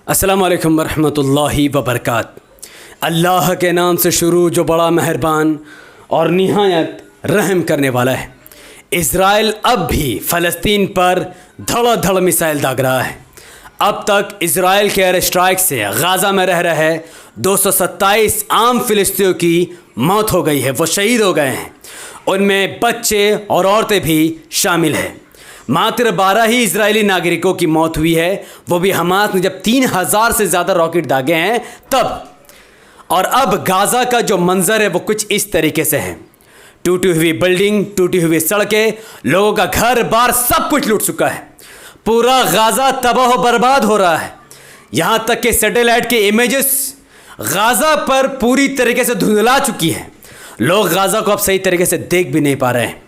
अस्सलाम वालेकुम वरहमतुल्लाहि वबरकात। अल्लाह के नाम से शुरू जो बड़ा मेहरबान और निहायत रहम करने वाला है। इज़राइल अब भी फ़लस्तीन पर धड़ाधड़ मिसाइल दाग रहा है। अब तक इज़राइल के एयर स्ट्राइक से गाज़ा में रह रहे 227 आम फ़िलिस्तीनियों की मौत हो गई है, वो शहीद हो गए हैं। उनमें बच्चे और औरतें भी शामिल हैं। मात्र 12 ही इजरायली नागरिकों की मौत हुई है, वो भी हमास ने जब 3000 से ज़्यादा रॉकेट दागे हैं तब। और अब गाज़ा का जो मंजर है वो कुछ इस तरीके से है। टूटी हुई बिल्डिंग, टूटी हुई सड़कें, लोगों का घर बार सब कुछ लूट चुका है। पूरा गाज़ा तबाह बर्बाद हो रहा है। यहाँ तक कि सैटेलाइट के इमेजेस गाज़ा पर पूरी तरीके से धुंधला चुकी है। लोग गाज़ा को अब सही तरीके से देख भी नहीं पा रहे हैं।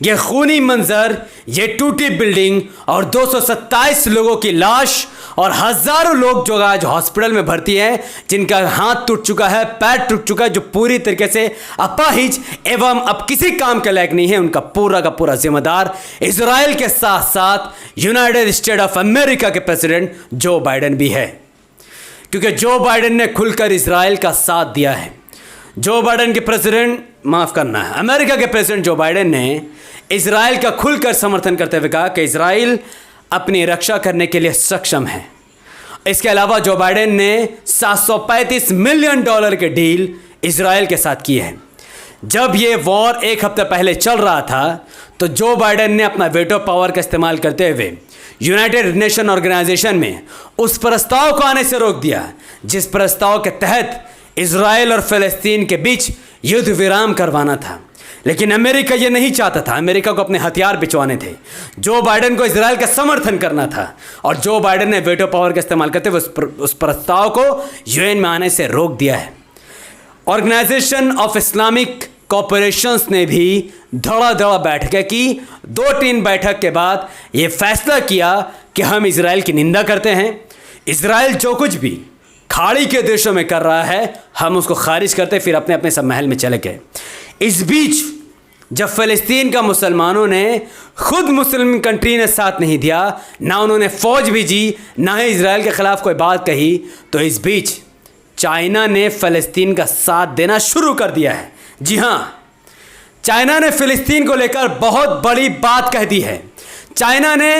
ये खूनी मंजर, ये टूटी बिल्डिंग और 227 लोगों की लाश और हज़ारों लोग जो आज हॉस्पिटल में भर्ती हैं, जिनका हाथ टूट चुका है, पैर टूट चुका है, जो पूरी तरीके से अपाहिज एवं अब किसी काम के लायक नहीं है, उनका पूरा का पूरा जिम्मेदार इजराइल के साथ साथ यूनाइटेड स्टेट ऑफ अमेरिका के प्रेसिडेंट जो बाइडेन भी है। क्योंकि जो बाइडेन ने खुलकर इजराइल का साथ दिया है। जो बाइडेन के प्रेसिडेंट, माफ़ करना है, अमेरिका के प्रेसिडेंट जो बाइडेन ने इजराइल का खुलकर समर्थन करते हुए कहा कि इजराइल अपनी रक्षा करने के लिए सक्षम है। इसके अलावा जो बाइडेन ने $735 मिलियन के डील इजराइल के साथ की है। जब ये वॉर एक हफ्ते पहले चल रहा था तो जो बाइडेन ने अपना वेटो पावर का इस्तेमाल करते हुए यूनाइटेड नेशन ऑर्गेनाइजेशन में उस प्रस्ताव को आने से रोक दिया, जिस प्रस्ताव के तहत इजराइल और फ़लस्तीन के बीच युद्ध विराम करवाना था। लेकिन अमेरिका ये नहीं चाहता था। अमेरिका को अपने हथियार बिचवाने थे। जो बाइडेन को इजराइल का समर्थन करना था और जो बाइडेन ने वेटो पावर का इस्तेमाल करते हुए उस प्रस्ताव को यूएन में आने से रोक दिया है। ऑर्गेनाइजेशन ऑफ इस्लामिक कॉपरेशंस ने भी धड़ाधड़ बैठकें की। 2-3 बैठक के बाद ये फैसला किया कि हम इजराइल की निंदा करते हैं। इजराइल जो कुछ भी खाड़ी के देशों में कर रहा है, हम उसको खारिज करते फिर अपने अपने सब महल में चले गए। इस बीच जब फ़लस्तीन का मुसलमानों ने खुद मुस्लिम कंट्री ने साथ नहीं दिया, ना उन्होंने फ़ौज भेजी, ना ही इजराइल के ख़िलाफ़ कोई बात कही, तो इस बीच चाइना ने फ़लस्तीन का साथ देना शुरू कर दिया है। जी हाँ, चाइना ने फ़लस्तीन को लेकर बहुत बड़ी बात कह दी है। चाइना ने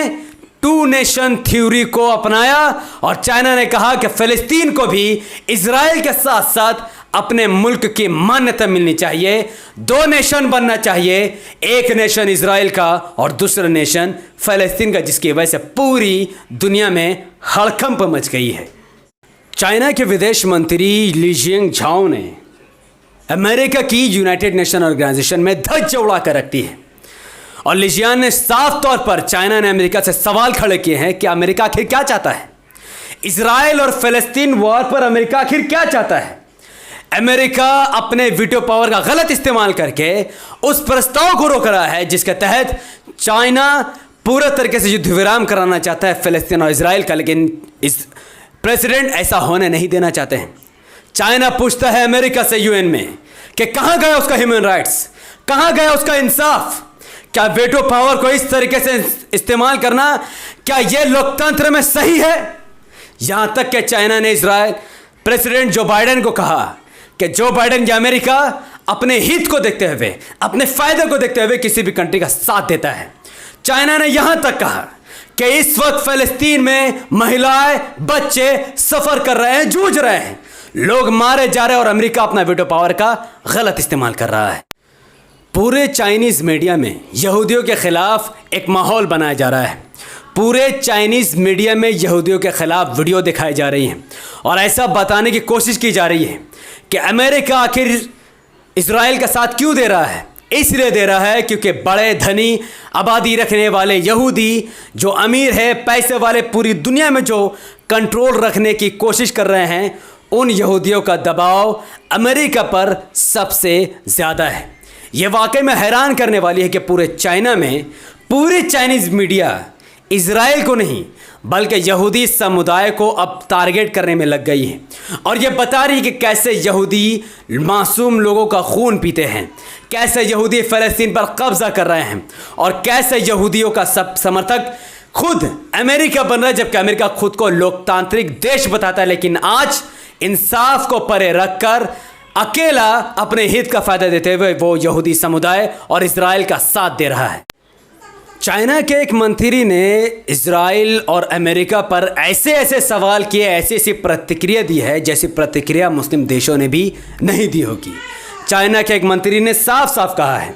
2 नेशन थ्योरी को अपनाया और चाइना ने कहा कि फ़लस्तीन को भी इजराइल के साथ साथ अपने मुल्क की मान्यता मिलनी चाहिए। 2 नेशन बनना चाहिए, एक नेशन इजराइल का और दूसरा नेशन फ़लस्तीन का, जिसकी वजह से पूरी दुनिया में हड़कंप मच गई है। चाइना के विदेश मंत्री ली जियांगझाओ ने अमेरिका की यूनाइटेड नेशन ऑर्गेनाइजेशन में धज्जियां उड़ा कर रखती है। और ली जियांग ने साफ तौर पर चाइना ने अमेरिका से सवाल खड़े किए हैं कि अमेरिका आखिर क्या चाहता है। इजराइल और फ़लस्तीन वॉर पर अमेरिका आखिर क्या चाहता है। अमेरिका अपने वीटो पावर का गलत इस्तेमाल करके उस प्रस्ताव को रोक रहा है जिसके तहत चाइना पूरे तरीके से युद्ध विराम कराना चाहता है फ़लस्तीन और इजराइल का, लेकिन इस प्रेसिडेंट ऐसा होने नहीं देना चाहते हैं। चाइना पूछता है अमेरिका से यूएन में कि कहाँ गया उसका ह्यूमन राइट्स, कहाँ गया उसका इंसाफ। क्या वेटो पावर को इस तरीके से इस्तेमाल करना, क्या यह लोकतंत्र में सही है? यहां तक कि चाइना ने इजराइल प्रेसिडेंट जो बाइडेन को कहा कि जो बाइडेन या अमेरिका अपने हित को देखते हुए, अपने फायदे को देखते हुए किसी भी कंट्री का साथ देता है। चाइना ने यहां तक कहा कि इस वक्त फ़लस्तीन में महिलाएं, बच्चे सफर कर रहे हैं, जूझ रहे हैं, लोग मारे जा रहे हैं और अमेरिका अपना वेटो पावर का गलत इस्तेमाल कर रहा है। पूरे चाइनीज़ मीडिया में यहूदियों के ख़िलाफ़ एक माहौल बनाया जा रहा है। पूरे चाइनीज़ मीडिया में यहूदियों के ख़िलाफ़ वीडियो दिखाई जा रही हैं और ऐसा बताने की कोशिश की जा रही है कि अमेरिका आखिर इजराइल का साथ क्यों दे रहा है। इसलिए दे रहा है क्योंकि बड़े धनी आबादी रखने वाले यहूदी जो अमीर है, पैसे वाले, पूरी दुनिया में जो कंट्रोल रखने की कोशिश कर रहे हैं, उन यहूदियों का दबाव अमेरिका पर सबसे ज़्यादा है। ये वाकई में हैरान करने वाली है कि पूरे चाइना में पूरी चाइनीज़ मीडिया इजराइल को नहीं बल्कि यहूदी समुदाय को अब टारगेट करने में लग गई है और ये बता रही है कि कैसे यहूदी मासूम लोगों का खून पीते हैं, कैसे यहूदी फ़लस्तीन पर कब्ज़ा कर रहे हैं और कैसे यहूदियों का सब समर्थक खुद अमेरिका बन रहा है, जबकि अमेरिका खुद को लोकतांत्रिक देश बताता है, लेकिन आज इंसाफ को परे रखकर अकेला अपने हित का फायदा देते हुए वो यहूदी समुदाय और इजराइल का साथ दे रहा है। चाइना के एक मंत्री ने इजराइल और अमेरिका पर ऐसे ऐसे सवाल किए, ऐसी ऐसी प्रतिक्रिया दी है जैसी प्रतिक्रिया मुस्लिम देशों ने भी नहीं दी होगी। चाइना के एक मंत्री ने साफ साफ कहा है,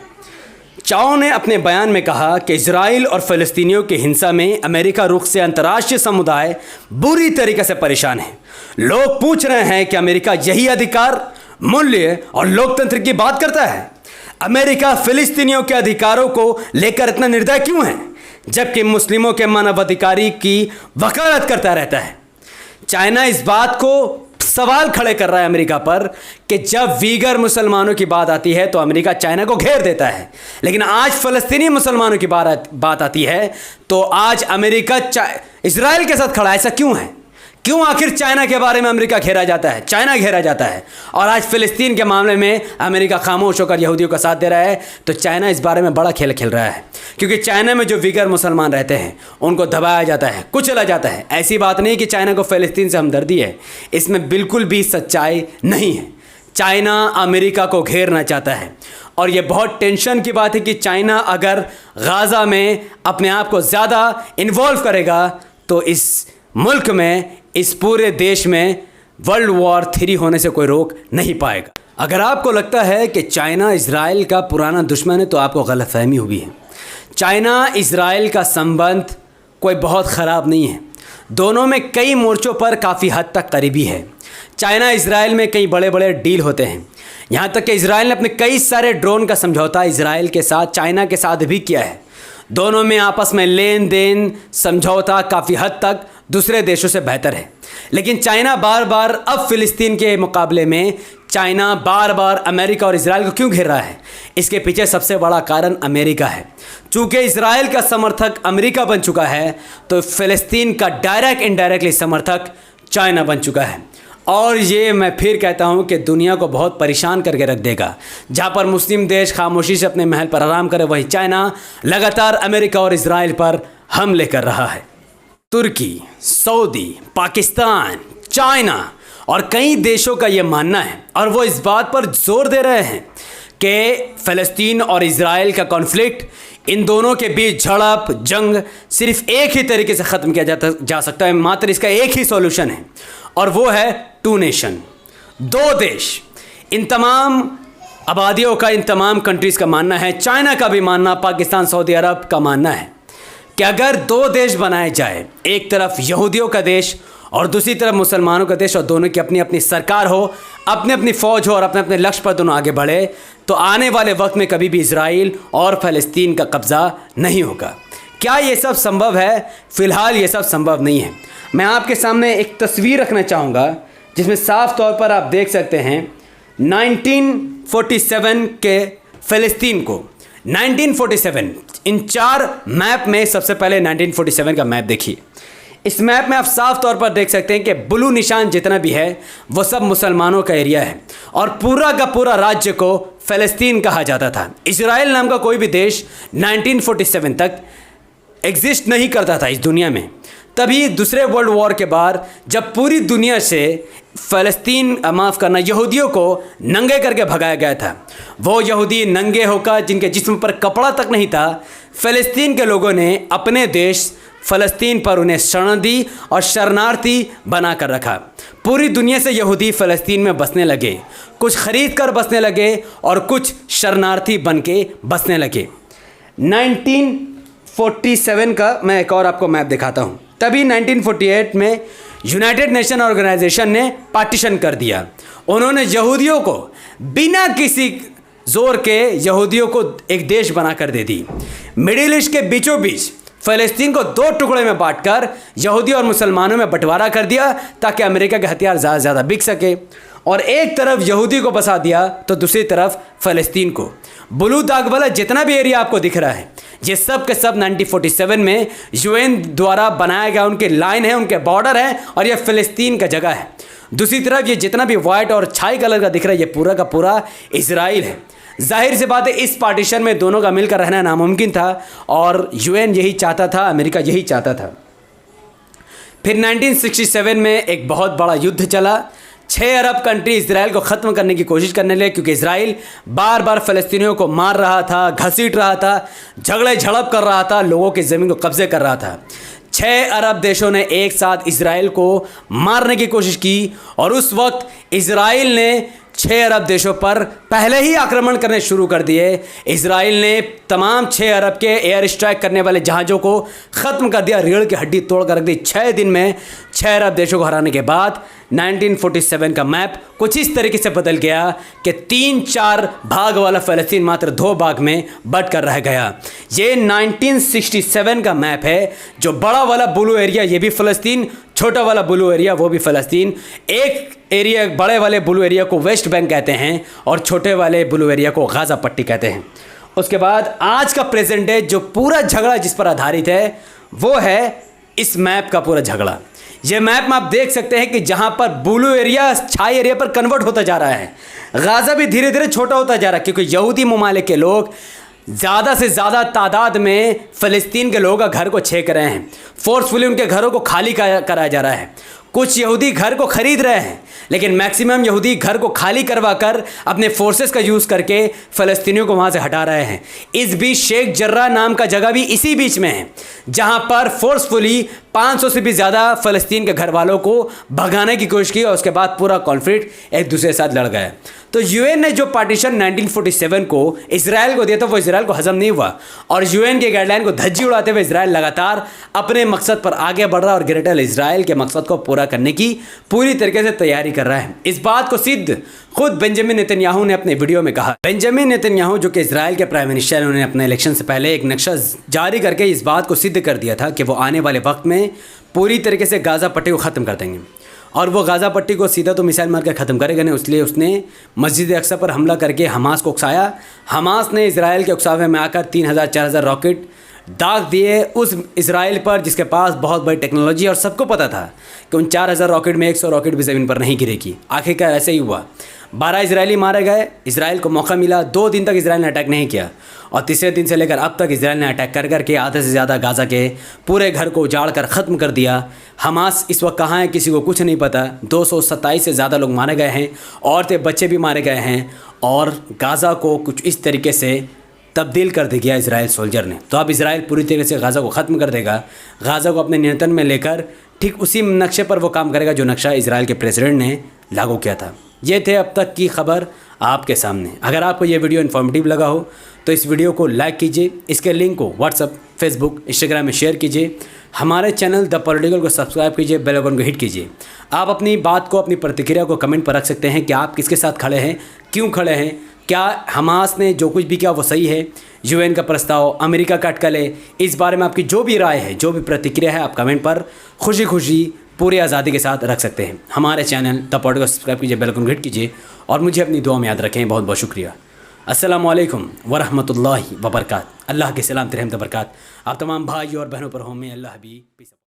चाओ ने अपने बयान में कहा कि इजराइल और फ़लस्तीनियों की हिंसा में अमेरिका रुख से अंतर्राष्ट्रीय समुदाय बुरी तरीके से परेशान है। लोग पूछ रहे हैं कि अमेरिका यही अधिकार, मूल्य और लोकतंत्र की बात करता है। अमेरिका फ़िलिस्तीनियों के अधिकारों को लेकर इतना निर्दय क्यों है, जबकि मुस्लिमों के मानवाधिकारी की वकालत करता रहता है। चाइना इस बात को सवाल खड़े कर रहा है अमेरिका पर कि जब वीगर मुसलमानों की बात आती है तो अमेरिका चाइना को घेर देता है, लेकिन आज फ़लस्तीनी मुसलमानों की बात आती है तो आज अमेरिका इजराइल के साथ खड़ा है। ऐसा क्यों है? क्यों आखिर चाइना के बारे में अमेरिका घेरा जाता है, चाइना घेरा जाता है, और आज फ़िलिस्तीन के मामले में अमेरिका खामोश होकर यहूदियों का साथ दे रहा है? तो चाइना इस बारे में बड़ा खेल खेल रहा है, क्योंकि चाइना में जो वीगर मुसलमान रहते हैं उनको दबाया जाता है, कुचला जाता है। ऐसी बात नहीं कि चाइना को फ़िलिस्तीन से हमदर्दी है, इसमें बिल्कुल भी सच्चाई नहीं है। चाइना अमेरिका को घेरना चाहता है, और ये बहुत टेंशन की बात है कि चाइना अगर गाज़ा में अपने आप को ज़्यादा इन्वॉल्व करेगा तो इस मुल्क में, इस पूरे देश में वर्ल्ड वॉर 3 होने से कोई रोक नहीं पाएगा। अगर आपको लगता है कि चाइना इजराइल का पुराना दुश्मन है तो आपको गलतफहमी हुई है। चाइना इजराइल का संबंध कोई बहुत ख़राब नहीं है, दोनों में कई मोर्चों पर काफ़ी हद तक करीबी है। चाइना इजराइल में कई बड़े बड़े डील होते हैं, यहाँ तक कि इजराइल ने अपने कई सारे ड्रोन का समझौता इजराइल के साथ, चाइना के साथ भी किया है। दोनों में आपस में लेन देन समझौता काफ़ी हद तक दूसरे देशों से बेहतर है। लेकिन चाइना बार बार अब फ़िलिस्तीन के मुकाबले में चाइना बार बार अमेरिका और इजराइल को क्यों घेर रहा है? इसके पीछे सबसे बड़ा कारण अमेरिका है। चूँकि इजराइल का समर्थक अमेरिका बन चुका है तो फ़िलिस्तीन का डायरेक्ट इनडायरेक्टली समर्थक चाइना बन चुका है, और ये मैं फिर कहता हूँ कि दुनिया को बहुत परेशान करके रख देगा। जहाँ पर मुस्लिम देश खामोशी से अपने महल पर आराम करे, वहीं चाइना लगातार अमेरिका और इजराइल पर हमले कर रहा है। तुर्की, सऊदी, पाकिस्तान, चाइना और कई देशों का ये मानना है, और वो इस बात पर जोर दे रहे हैं कि फ़लस्तीन और इजराइल का कॉन्फ्लिक्ट, इन दोनों के बीच झड़प, जंग सिर्फ एक ही तरीके से ख़त्म किया जा सकता है। मात्र इसका एक ही सॉल्यूशन है, और वो है 2 नेशन, 2 देश। इन तमाम आबादियों का, इन तमाम कंट्रीज़ का मानना है, चाइना का भी मानना, पाकिस्तान, सऊदी अरब का मानना है कि अगर 2 देश बनाए जाए, एक तरफ यहूदियों का देश और दूसरी तरफ मुसलमानों का देश, और दोनों की अपनी अपनी सरकार हो, अपनी अपनी फ़ौज हो और अपने अपने लक्ष्य पर दोनों आगे बढ़े, तो आने वाले वक्त में कभी भी इजराइल और फ़लस्तीन का कब्ज़ा नहीं होगा। क्या ये सब संभव है? फ़िलहाल ये सब संभव नहीं है। मैं आपके सामने एक तस्वीर रखना चाहूँगा जिसमें साफ तौर पर आप देख सकते हैं 1947 के फ़लस्तीन को। 1947 इन 4 मैप में सबसे पहले 1947 का मैप देखिए। इस मैप में आप साफ तौर पर देख सकते हैं कि ब्लू निशान जितना भी है वो सब मुसलमानों का एरिया है, और पूरा का पूरा राज्य को फ़लस्तीन कहा जाता था। इजराइल नाम का कोई भी देश 1947 तक एग्जिस्ट नहीं करता था इस दुनिया में। तभी दूसरे वर्ल्ड वॉर के बाद जब पूरी दुनिया से फ़लस्तीन, माफ़ करना, यहूदियों को नंगे करके भगाया गया था, वो यहूदी नंगे होकर जिनके जिस्म पर कपड़ा तक नहीं था, फ़लस्तीन के लोगों ने अपने देश फ़लस्तीन पर उन्हें शरण दी और शरणार्थी बना कर रखा। पूरी दुनिया से यहूदी फ़लस्तीन में बसने लगे, कुछ ख़रीद कर बसने लगे और कुछ शरणार्थी बन के बसने लगे। 1947 का मैं एक और आपको मैप दिखाता हूँ। तभी 1948 में यूनाइटेड नेशन ऑर्गेनाइजेशन ने पार्टीशन कर दिया। उन्होंने यहूदियों को बिना किसी ज़ोर के यहूदियों को एक देश बनाकर दे दी। मिडिल ईस्ट के बीचों बीच फ़लस्तीन को 2 टुकड़े में बांटकर यहूदी और मुसलमानों में बंटवारा कर दिया ताकि अमेरिका के हथियार ज़्यादा से ज़्यादा बिक सके, और एक तरफ यहूदी को बसा दिया तो दूसरी तरफ फ़लस्तीन को। ब्लू दाग वाला जितना भी एरिया आपको दिख रहा है, ये सब के सब 1947 में यूएन द्वारा बनाया गया उनके लाइन है, उनके बॉर्डर है, और यह फ़लस्तीन का जगह है। दूसरी तरफ ये जितना भी वाइट और छाई कलर का दिख रहा है ये पूरा का पूरा इजराइल है। जाहिर सी बात है इस पार्टीशन में दोनों का मिलकर रहना नामुमकिन था और यूएन यही चाहता था, अमेरिका यही चाहता था। फिर 1967 में एक बहुत बड़ा युद्ध चला। 6 अरब कंट्री इजराइल को ख़त्म करने की कोशिश करने लगे क्योंकि इजराइल बार बार फ़लस्तीनियों को मार रहा था, घसीट रहा था, झगड़े झड़प कर रहा था, लोगों की ज़मीन को कब्जे कर रहा था। 6 अरब देशों ने एक साथ इजराइल को मारने की कोशिश की और उस वक्त इजराइल ने 6 अरब देशों पर पहले ही आक्रमण करने शुरू कर दिए। इजराइल ने तमाम 6 अरब के एयर स्ट्राइक करने वाले जहाज़ों को ख़त्म कर दिया, रीढ़ की हड्डी तोड़ कर रख दी। 6 दिन में 6 अरब देशों को हराने के बाद 1947 का मैप कुछ इस तरीके से बदल गया कि 3-4 भाग वाला फ़लस्तीन मात्र 2 भाग में बट कर रह गया। ये 1967 का मैप है। जो बड़ा वाला ब्लू एरिया ये भी फ़लस्तीन, छोटा वाला ब्लू एरिया वो भी फ़लस्तीन। एक एरिया, बड़े वाले ब्लू एरिया को वेस्ट बैंक कहते हैं और छोटे वाले ब्लू एरिया को गाज़ा पट्टी कहते हैं। उसके बाद आज का प्रेजेंट डे जो पूरा झगड़ा जिस पर आधारित है वो है इस मैप का पूरा झगड़ा। ये मैप में आप देख सकते हैं कि जहां पर ब्लू एरिया छाई एरिया पर कन्वर्ट होता जा रहा है, गाज़ा भी धीरे धीरे छोटा होता जा रहा है क्योंकि यहूदी ममालिक के लोग ज़्यादा से ज़्यादा तादाद में फ़लस्तीन के लोगों का घर को छेक रहे हैं। फोर्सफुली उनके घरों को खाली कराया जा रहा है। कुछ यहूदी घर को ख़रीद रहे हैं लेकिन मैक्सिमम यहूदी घर को खाली करवा कर अपने फोर्सेस का यूज़ करके फ़लस्तीनियों को वहाँ से हटा रहे हैं। इस बीच शेख जर्रा नाम का जगह भी इसी बीच में है जहाँ पर फोर्सफुली 500 से भी ज़्यादा फ़लस्तीन के घर वालों को भगाने की कोशिश की और उसके बाद पूरा कॉन्फ्लिक्ट एक दूसरे के साथ लड़ गया। तो यूएन ने जो पार्टीशन 1947 को इजराइल को दिया था वो इजराइल को हजम नहीं हुआ और यूएन के गाइडलाइन को धज्जी उड़ाते हुए इजराइल लगातार अपने मकसद पर आगे बढ़ रहा है और ग्रेटर इजराइल के मकसद को पूरा करने की पूरी तरीके से तैयारी कर रहा है। इस बात को सिद्ध खुद बेंजामिन नेतन्याहू ने अपने वीडियो में कहा। बेंजामिन नेतन्याहू जो कि इजराइल के प्राइम मिनिस्टर हैं, उन्होंने अपने इलेक्शन से पहले एक नक्शा जारी करके इस बात को सिद्ध कर दिया था कि वो आने वाले वक्त में पूरी तरीके से गाज़ा पट्टी को ख़त्म कर देंगे और वो गाज़ा पट्टी को सीधा तो मिसाइल मार कर ख़त्म करेगा नहीं। इसलिए उसने मस्जिद अक्सा पर हमला करके हमास को उकसाया। हमास ने इजराइल के उकसावे में आकर 3000-4000 रॉकेट दाग दिए उस इजराइल पर जिसके पास बहुत बड़ी टेक्नोलॉजी और सबको पता था कि उन 4000 रॉकेट में 100 रॉकेट भी ज़मीन पर नहीं गिरेगी। आखिरकार ऐसे ही हुआ। 12 इजरायली मारे गए। इजराइल को मौका मिला, 2 दिन तक इजराइल ने अटैक नहीं किया और तीसरे दिन से लेकर अब तक इजराइल ने अटैक कर करके आधे से ज़्यादा गाज़ा के पूरे घर को उजाड़ कर ख़त्म कर दिया। हमास इस वक्त कहाँ है किसी को कुछ नहीं पता। 227 से ज़्यादा लोग मारे गए हैं, औरतें बच्चे भी मारे गए हैं और गाज़ा को कुछ इस तरीके से तब्दील कर दिया इजराइल सोल्जर ने। तो अब इजराइल पूरी तरीके से गाज़ा को ख़त्म कर देगा, गाज़ा को अपने नियंत्रण में लेकर ठीक उसी नक्शे पर वो काम करेगा जो नक्शा इजराइल के प्रेसिडेंट ने लागू किया था। ये थे अब तक की खबर आपके सामने। अगर आपको ये वीडियो इन्फॉर्मेटिव लगा हो तो इस वीडियो को लाइक कीजिए, इसके लिंक को व्हाट्सअप, फेसबुक, इंस्टाग्राम में शेयर कीजिए। हमारे चैनल द पॉलिटिकल को सब्सक्राइब कीजिए, बेल आइकन को हिट कीजिए। आप अपनी बात को, अपनी प्रतिक्रिया को कमेंट पर रख सकते हैं कि आप किसके साथ खड़े हैं, क्यों खड़े हैं, क्या हमास ने जो कुछ भी किया वो सही है, यूएन का प्रस्ताव, अमेरिका का अटकल है, इस बारे में आपकी जो भी राय है, जो भी प्रतिक्रिया है, आप कमेंट पर खुशी खुशी पूरी आज़ादी के साथ रख सकते हैं। हमारे चैनल द पॉलिटिकल को सब्सक्राइब कीजिए, बेल आइकन हिट कीजिए और मुझे अपनी दुआ में याद रखें। बहुत बहुत शुक्रिया। अस्सलामु अलैकुम वरहमतुल्लाहि वबरकात। अल्लाह के सलाम रहमत बरकत आप तमाम भाई और बहनों पर हो। मैं अल्लाह हबीब।